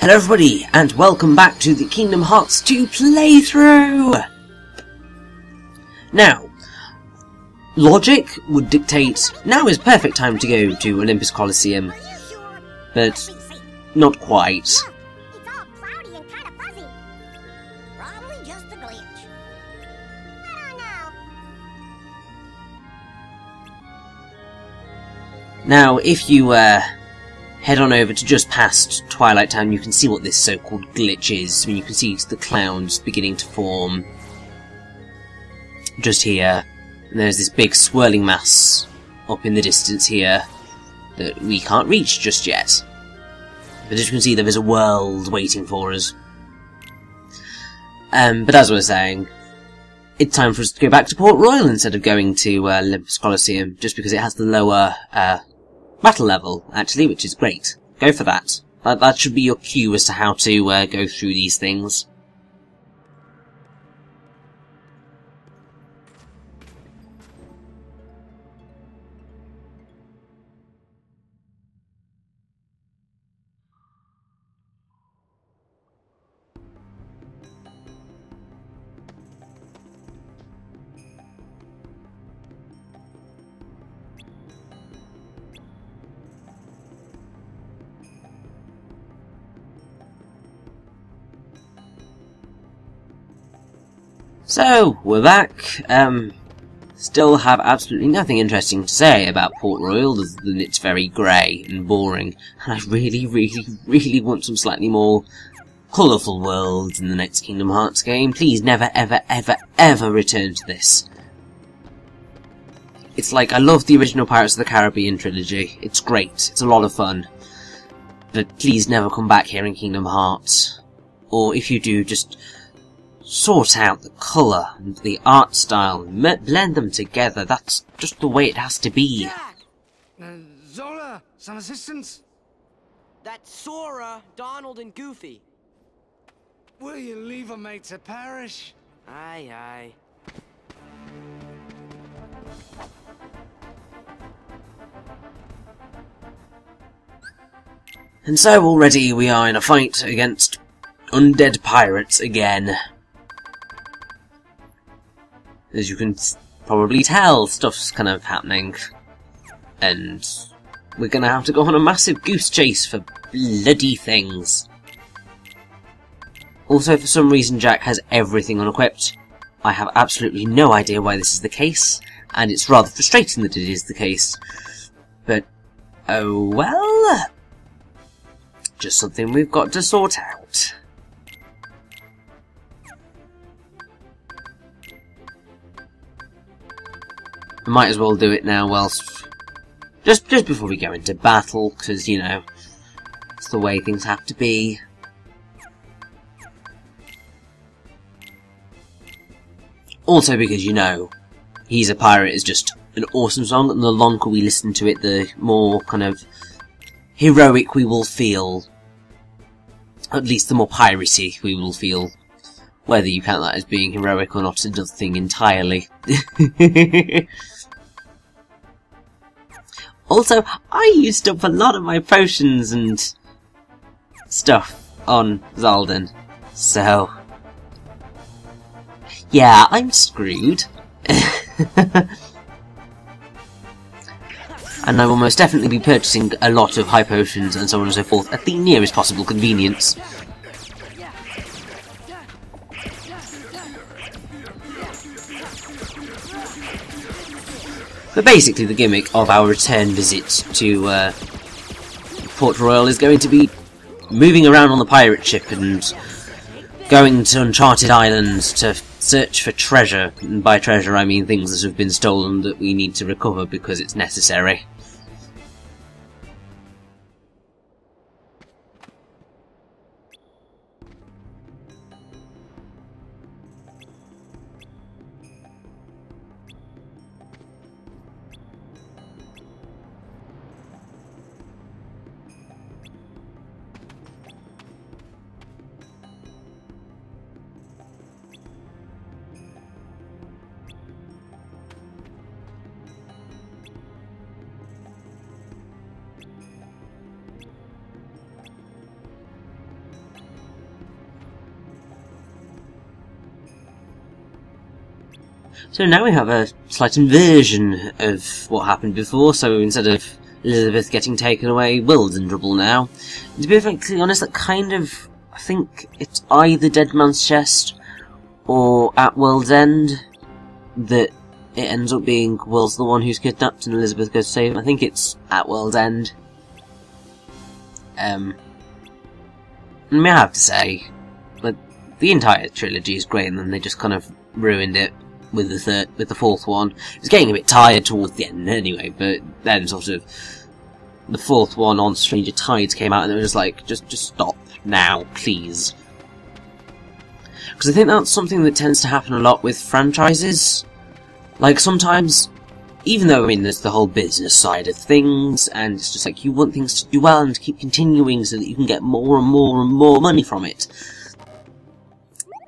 Hello everybody, and welcome back to the Kingdom Hearts 2 playthrough! Now, logic would dictate now is perfect time to go to Olympus Coliseum, but not quite. It's all cloudy and kind of fuzzy. Probably just a glitch. I don't know. Now, if you head on over to just past Twilight Town, you can see what this so-called glitch is. I mean, you can see the clouds beginning to form just here. And there's this big swirling mass up in the distance here that we can't reach just yet. But as you can see, there is a world waiting for us. But as I was saying, it's time for us to go back to Port Royal instead of going to Olympus Coliseum, just because it has the lower battle level, actually, which is great. Go for that. That should be your cue as to how to go through these things. So, we're back. Still have absolutely nothing interesting to say about Port Royal, other than it's very grey and boring. And I really want some slightly more colourful worlds in the next Kingdom Hearts game. Please never, ever return to this. It's like, I love the original Pirates of the Caribbean trilogy. It's great. It's a lot of fun. But please never come back here in Kingdom Hearts. Or if you do, just sort out the colour and the art style, blend them together. That's just the way it has to be. Jack! Sora, some assistance? That's Sora, Donald, and Goofy. Will you leave a mate to perish? Aye, aye. And so already we are in a fight against undead pirates again. As you can probably tell, stuff's kind of happening. And we're gonna have to go on a massive goose chase for bloody things. Also, for some reason, Jack has everything unequipped. I have absolutely no idea why this is the case, and it's rather frustrating that it is the case. But, oh well. Just something we've got to sort out. I might as well do it now whilst... Just before we go into battle, because, you know, it's the way things have to be. Also because, you know, He's a Pirate is just an awesome song, and the longer we listen to it, the more kind of heroic we will feel. At least the more piracy we will feel. Whether you count that as being heroic or not is another thing entirely. Also, I used up a lot of my potions and stuff on Zaldan, so yeah, I'm screwed. And I will most definitely be purchasing a lot of high potions and so on and so forth at the nearest possible convenience. But basically the gimmick of our return visit to Port Royal is going to be moving around on the pirate ship and going to uncharted islands to search for treasure. And by treasure I mean things that have been stolen that we need to recover because it's necessary. So now we have a slight inversion of what happened before, so instead of Elizabeth getting taken away, Will's in trouble now. And to be perfectly honest, that kind of... I think it's either Dead Man's Chest or At World's End that it ends up being Will's the one who's kidnapped and Elizabeth goes to save him. I think it's At World's End. I have to say, like, the entire trilogy is great, and then they just kind of ruined it with the fourth one. It was getting a bit tired towards the end anyway, but then sort of the fourth one on Stranger Tides came out, and it was just like, just stop now, please. Because I think that's something that tends to happen a lot with franchises. Like, sometimes, even though, I mean, there's the whole business side of things, and it's just like, you want things to do well and to keep continuing so that you can get more and more and more money from it.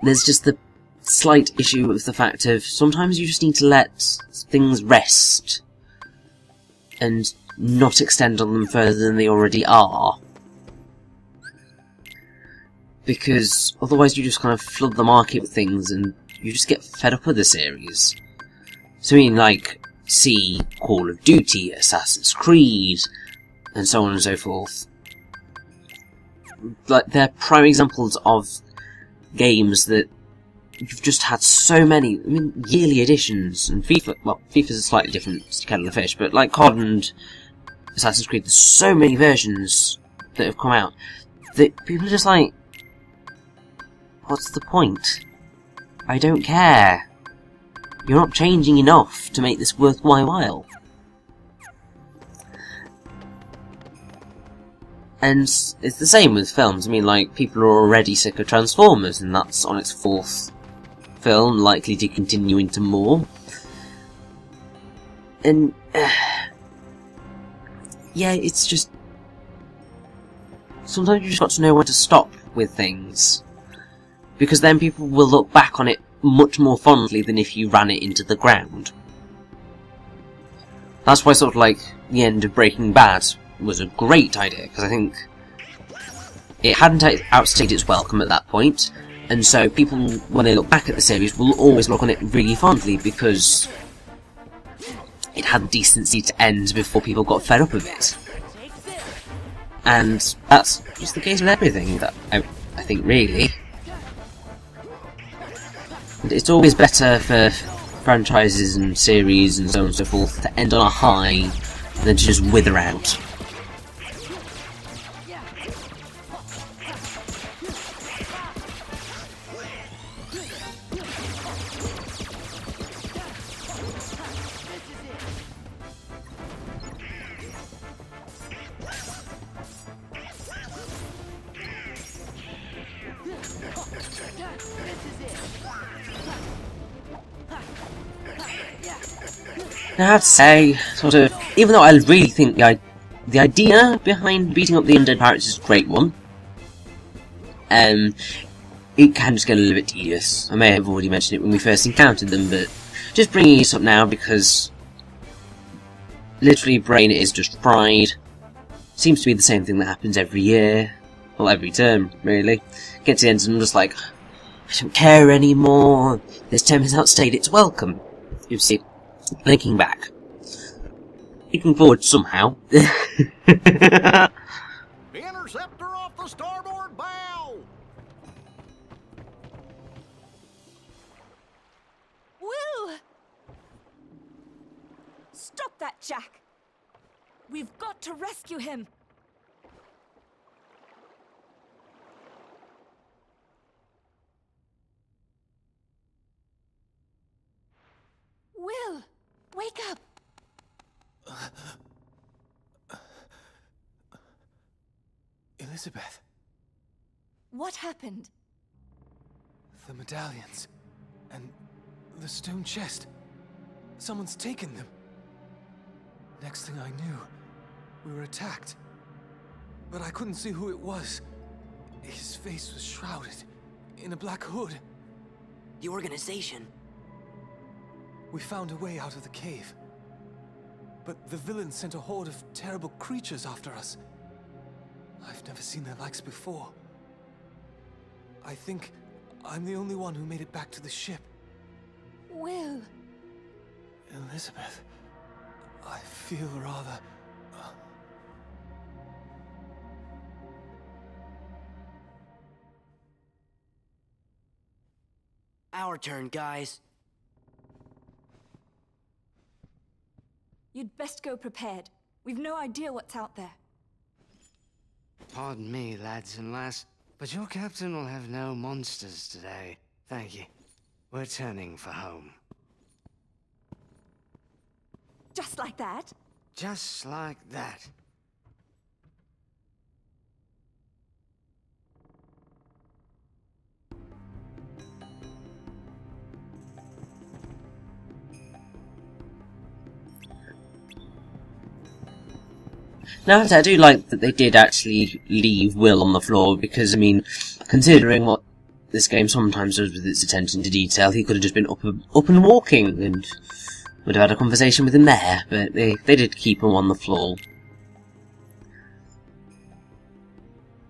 There's just the slight issue with the fact of, sometimes you just need to let things rest, and not extend on them further than they already are. Because otherwise you just kind of flood the market with things, and you just get fed up with the series. So I mean, like, see Call of Duty, Assassin's Creed, and so on and so forth. Like, they're prime examples of games that you've just had so many, I mean, yearly editions, and FIFA, well, FIFA's a slightly different kettle of fish, but like COD and Assassin's Creed, there's so many versions that have come out, that people are just like, what's the point? I don't care. You're not changing enough to make this worth my while. And it's the same with films. I mean, like, people are already sick of Transformers, and that's on its fourth film, likely to continue into more. And, yeah, it's just... sometimes you just got to know when to stop with things. Because then people will look back on it much more fondly than if you ran it into the ground. That's why sort of like the end of Breaking Bad was a great idea, because I think it hadn't outstayed its welcome at that point, and so people, when they look back at the series, will always look on it really fondly because it had the decency to end before people got fed up with it. And that's just the case with everything, that I think, really. It's always better for franchises and series and so on and so forth to end on a high than to just wither out. I have to say, sort of, even though I really think the idea behind beating up the undead pirates is a great one, it can just get a little bit tedious. I may have already mentioned it when we first encountered them, but just bringing it up now because literally brain is just fried. Seems to be the same thing that happens every year, well, every term, really. Get to the end and I'm just like, I don't care anymore. This term has outstayed its welcome. You see. Thinking back. Looking forward somehow. The interceptor off the starboard bow! Will! Stop that, Jack! We've got to rescue him! Will! Wake up! Elizabeth, What happened? the medallions, and the stone chest. Someone's taken them. Next thing I knew, we were attacked. But I couldn't see who it was. His face was shrouded in a black hood. The organization. We found a way out of the cave. But the villains sent a horde of terrible creatures after us. I've never seen their likes before. I think I'm the only one who made it back to the ship. Will, Elizabeth, I feel rather... Our turn, guys. You'd best go prepared. We've no idea what's out there. Pardon me, lads and lass, but your captain will have no monsters today. Thank you. We're turning for home. Just like that? Just like that. Now, I do like that they did actually leave Will on the floor, because, I mean, considering what this game sometimes does with its attention to detail, he could have just been up and walking, and would have had a conversation with him there, but they did keep him on the floor.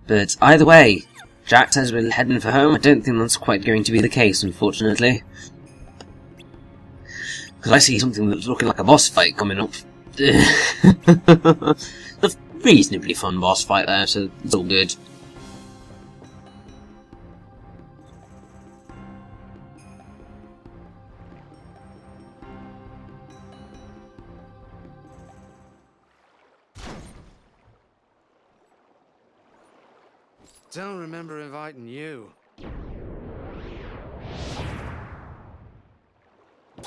But either way, Jack says we're heading for home. I don't think that's quite going to be the case, unfortunately. Because I see something that's looking like a boss fight coming up. A reasonably fun boss fight there, so it's all good. Don't remember inviting you.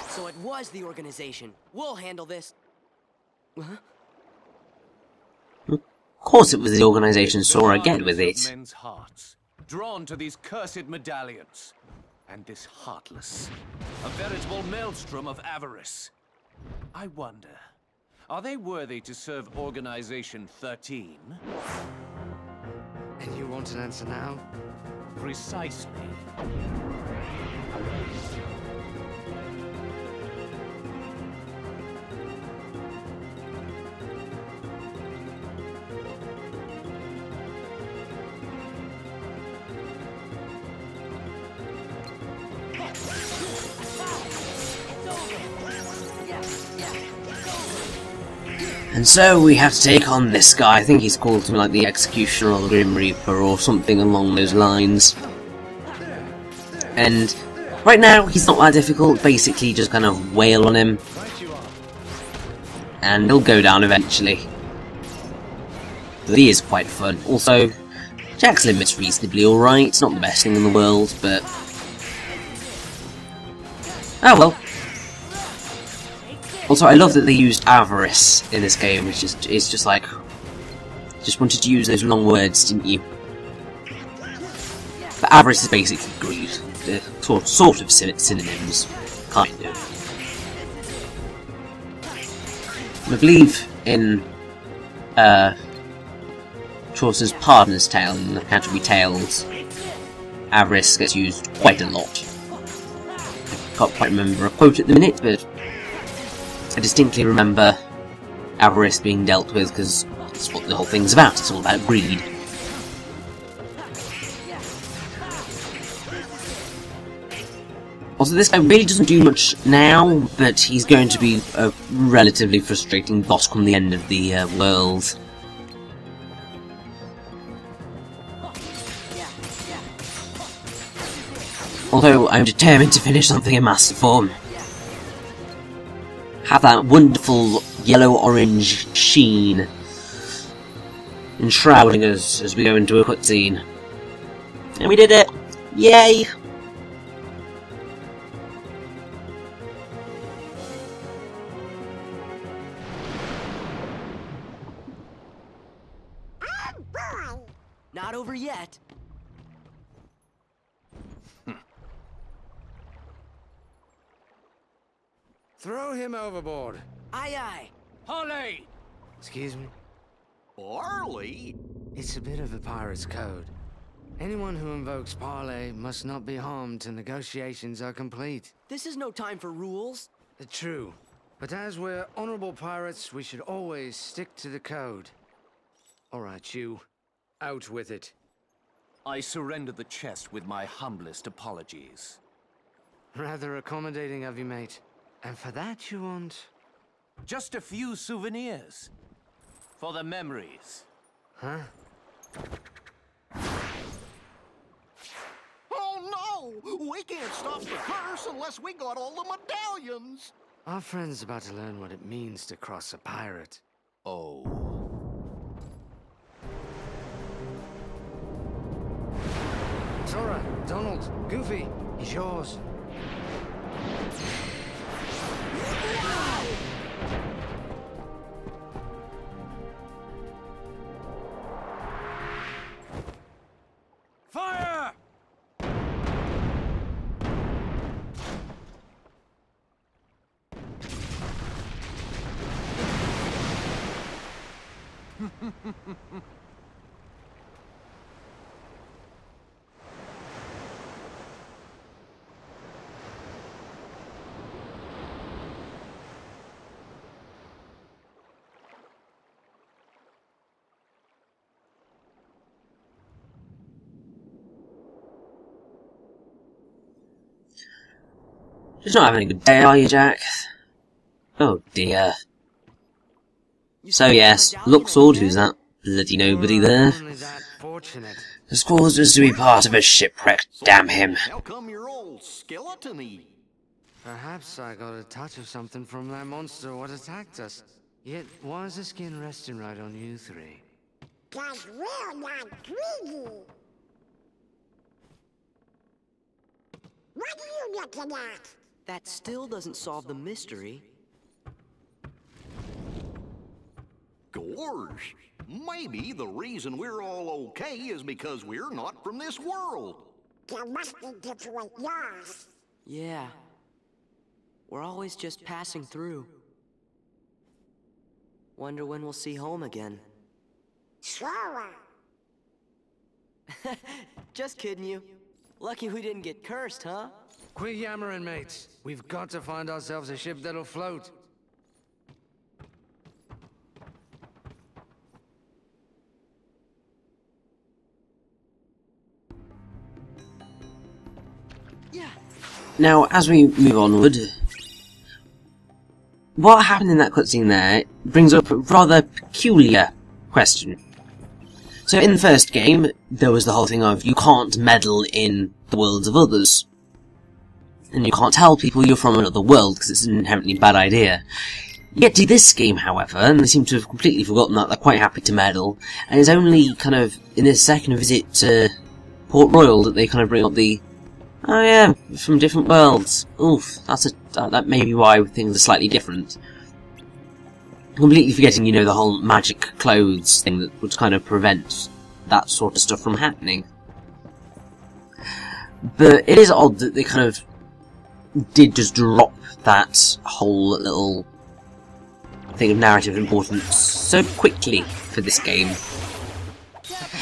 So it was the organization. We'll handle this. Huh? Of course it was the organisation Sora, get with it. Men's hearts, drawn to these cursed medallions, and this heartless, a veritable maelstrom of avarice. I wonder, are they worthy to serve Organization 13? And you want an answer now? Precisely. And so we have to take on this guy. I think he's called something like the Executioner or the Grim Reaper or something along those lines. And right now he's not that difficult. Basically just kind of wail on him and he'll go down eventually. But he is quite fun. Also, Jack's limit's reasonably alright. It's not the best thing in the world, but oh well. Also, I love that they used avarice in this game, which is just like, just wanted to use those long words, didn't you? But avarice is basically greed. They're sort of synonyms, kind of. I believe in Chaucer's Pardoner's Tale and the Canterbury Tales, avarice gets used quite a lot. I can't quite remember a quote at the minute, but I distinctly remember avarice being dealt with, because that's what the whole thing's about. It's all about greed. Also, this guy really doesn't do much now, but he's going to be a relatively frustrating boss come the end of the world. Although I'm determined to finish something in Master Form. Have that wonderful yellow-orange sheen enshrouding us as we go into a cutscene. And we did it! Yay! Oh boy! Not over yet. Throw him overboard. Aye aye. Holly! Excuse me? Barley? It's a bit of a pirate's code. Anyone who invokes parley must not be harmed till negotiations are complete. This is no time for rules. True. But as we're honorable pirates, we should always stick to the code. Alright, you. Out with it. I surrender the chest with my humblest apologies. Rather accommodating of you, mate. And for that you want... Just a few souvenirs. For the memories. Huh? Oh no! We can't stop the curse unless we got all the medallions! Our friend's about to learn what it means to cross a pirate. Oh. Sora, Donald, Goofy, he's yours. Fire! Just not having a good day, are you, Jack? Oh dear. So yes, Luxord, who's that bloody nobody there, Only that fortunate. has caused us to be part of a shipwreck, damn him. How come you're all skeleton-y? Perhaps I got a touch of something from that monster what attacked us. Yet, why is the skin resting right on you three? 'Cause we're not greedy. What are you looking at? That still doesn't solve the mystery. Gorge, maybe the reason we're all okay is because we're not from this world. There must be different laws. Yeah. We're always just passing through. Wonder when we'll see home again. Sora. Just kidding you. Lucky we didn't get cursed, huh? Quit yammering, mates. We've got to find ourselves a ship that'll float. Yeah. Now, as we move onward, what happened in that cutscene there brings up a rather peculiar question. So in the first game, there was the whole thing of you can't meddle in the worlds of others. And you can't tell people you're from another world, because it's an inherently bad idea. Yet to this game, however, and they seem to have completely forgotten that, they're quite happy to meddle, and it's only kind of in this second visit to Port Royal that they kind of bring up the, oh yeah, from different worlds. Oof, that may be why things are slightly different. Completely forgetting, you know, the whole magic clothes thing that would kind of prevent that sort of stuff from happening. But it is odd that they kind of did just drop that whole little thing of narrative importance so quickly for this game.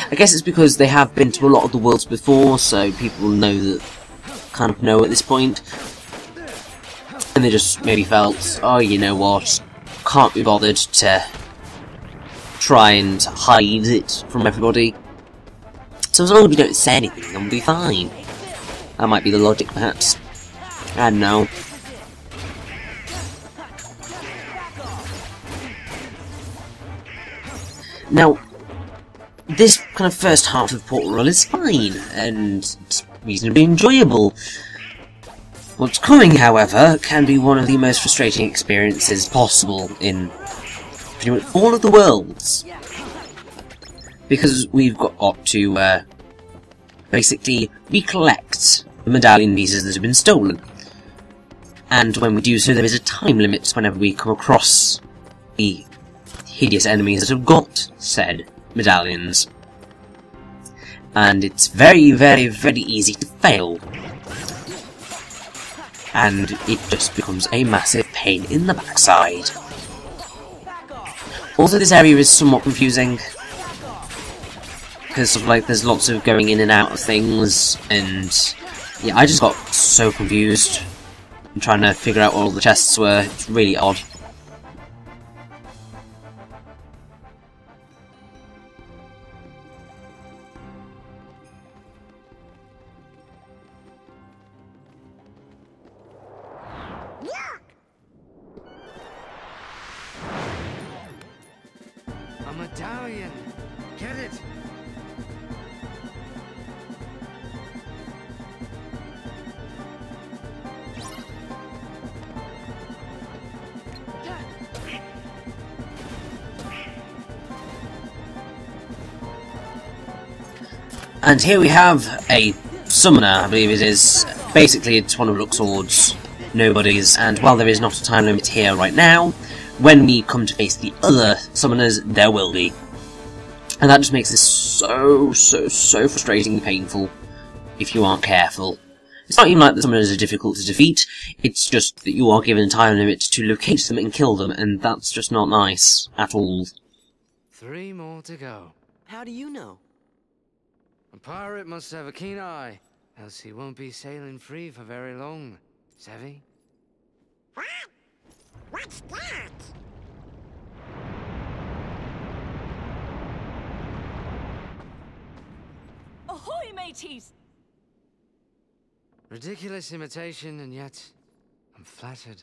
I guess it's because they have been to a lot of the worlds before, so people know that, kind of know at this point. And they just maybe felt, oh, you know what, can't be bothered to try and hide it from everybody. So as long as we don't say anything, then we'll be fine. That might be the logic, perhaps. I don't know. Now, this kind of first half of Port Royal is fine, and it's reasonably enjoyable. What's coming, however, can be one of the most frustrating experiences possible in pretty much all of the worlds. Because we've got to, basically recollect the medallion pieces that have been stolen. And when we do so, there is a time limit whenever we come across the hideous enemies that have got said medallions. And it's very, very, very easy to fail. And it just becomes a massive pain in the backside. Also, this area is somewhat confusing, because sort of like there's lots of going in and out of things, and yeah, I just got so confused. I'm trying to figure out what all the chests were. It's really odd. Look! medallion. Get it? And here we have a summoner, I believe it is. Basically, it's one of Luxord's nobodies, and while there is not a time limit here right now, when we come to face the other summoners, there will be. And that just makes this so frustratingly painful if you aren't careful. It's not even like the summoners are difficult to defeat, it's just that you are given a time limit to locate them and kill them, and that's just not nice at all. 3 more to go. How do you know? A pirate must have a keen eye, else he won't be sailing free for very long. Savvy? What? What's that? Ahoy, mateys! Ridiculous imitation, and yet I'm flattered.